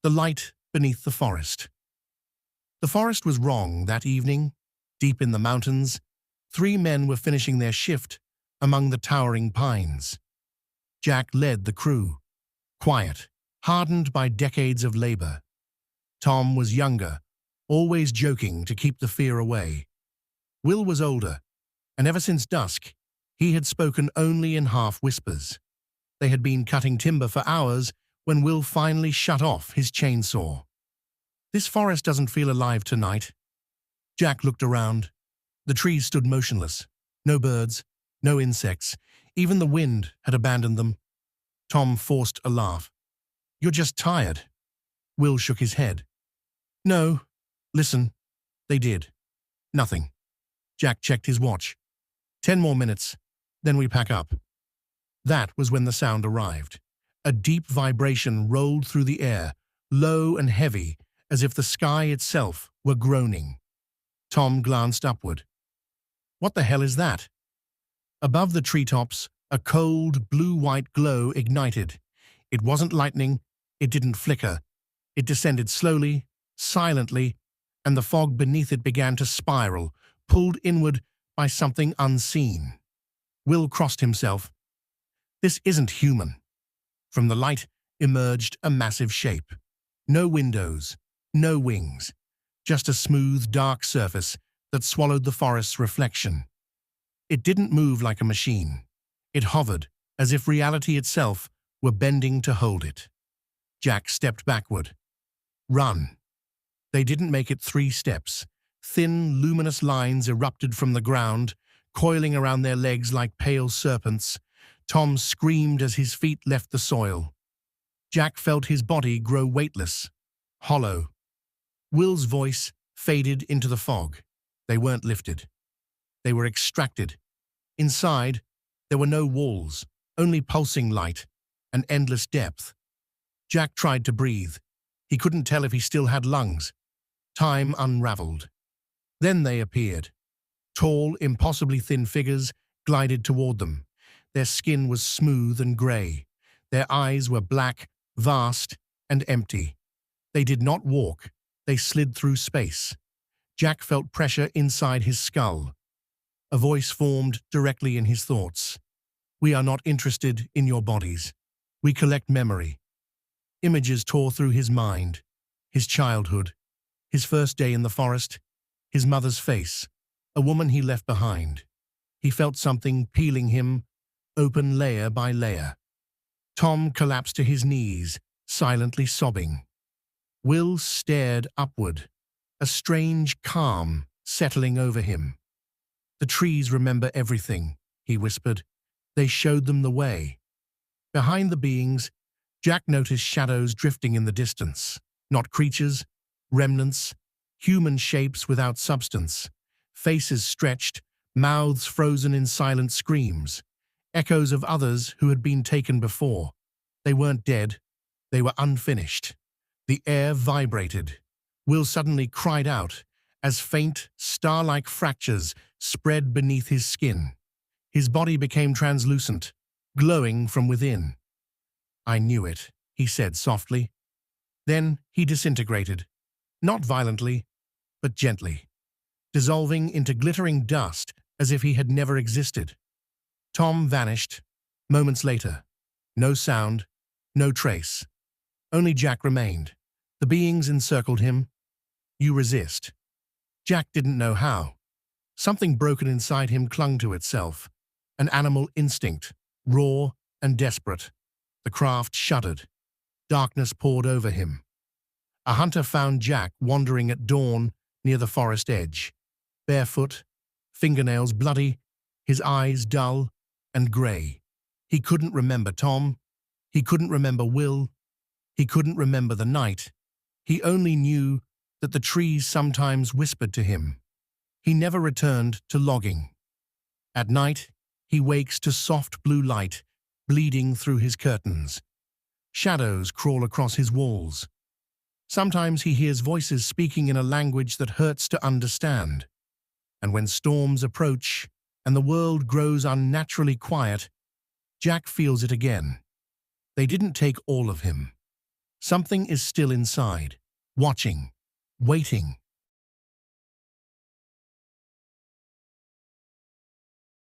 The light beneath the forest. The forest was wrong that evening. Deep in the mountains, 3 men were finishing their shift among the towering pines. Jack led the crew, quiet, hardened by decades of labor. Tom was younger, always joking to keep the fear away. Will was older, and ever since dusk, he had spoken only in half-whispers. They had been cutting timber for hours when Will finally shut off his chainsaw. "This forest doesn't feel alive tonight." Jack looked around. The trees stood motionless. No birds, no insects. Even the wind had abandoned them. Tom forced a laugh. "You're just tired." Will shook his head. "No. Listen." They did. Nothing. Jack checked his watch. 10 more minutes, then we pack up. That was when the sound arrived. A deep vibration rolled through the air, low and heavy, as if the sky itself were groaning. Tom glanced upward. "What the hell is that?" Above the treetops, a cold, blue-white glow ignited. It wasn't lightning, it didn't flicker. It descended slowly, silently, and the fog beneath it began to spiral, pulled inward by something unseen. Will crossed himself. "This isn't human." From the light emerged a massive shape. No windows, no wings, just a smooth, dark surface that swallowed the forest's reflection. It didn't move like a machine. It hovered, as if reality itself were bending to hold it. Jack stepped backward. "Run." They didn't make it 3 steps. Thin, luminous lines erupted from the ground, coiling around their legs like pale serpents. Tom screamed as his feet left the soil. Jack felt his body grow weightless, hollow. Will's voice faded into the fog. They weren't lifted. They were extracted. Inside, there were no walls, only pulsing light, an endless depth. Jack tried to breathe. He couldn't tell if he still had lungs. Time unraveled. Then they appeared. Tall, impossibly thin figures glided toward them. Their skin was smooth and grey. Their eyes were black, vast, and empty. They did not walk. They slid through space. Jack felt pressure inside his skull. A voice formed directly in his thoughts. "We are not interested in your bodies. We collect memory." Images tore through his mind. His childhood. His first day in the forest. His mother's face. A woman he left behind. He felt something peeling him, open layer by layer. Tom collapsed to his knees, silently sobbing. Will stared upward, a strange calm settling over him. "The trees remember everything," he whispered. "They showed them the way." Behind the beings, Jack noticed shadows drifting in the distance. Not creatures, remnants, human shapes without substance. Faces stretched, mouths frozen in silent screams. Echoes of others who had been taken before. They weren't dead. They were unfinished. The air vibrated. Will suddenly cried out as faint, star-like fractures spread beneath his skin. His body became translucent, glowing from within. "I knew it," he said softly. Then he disintegrated, not violently, but gently, dissolving into glittering dust as if he had never existed. Tom vanished. Moments later, no sound, no trace. Only Jack remained. The beings encircled him. "You resist." Jack didn't know how. Something broken inside him clung to itself. An animal instinct, raw and desperate. The craft shuddered. Darkness poured over him. A hunter found Jack wandering at dawn near the forest edge. Barefoot, fingernails bloody, his eyes dull and grey. He couldn't remember Tom. He couldn't remember Will. He couldn't remember the night. He only knew that the trees sometimes whispered to him. He never returned to logging. At night, he wakes to soft blue light bleeding through his curtains. Shadows crawl across his walls. Sometimes he hears voices speaking in a language that hurts to understand. And when storms approach and the world grows unnaturally quiet, Jack feels it again. They didn't take all of him. Something is still inside, watching, waiting.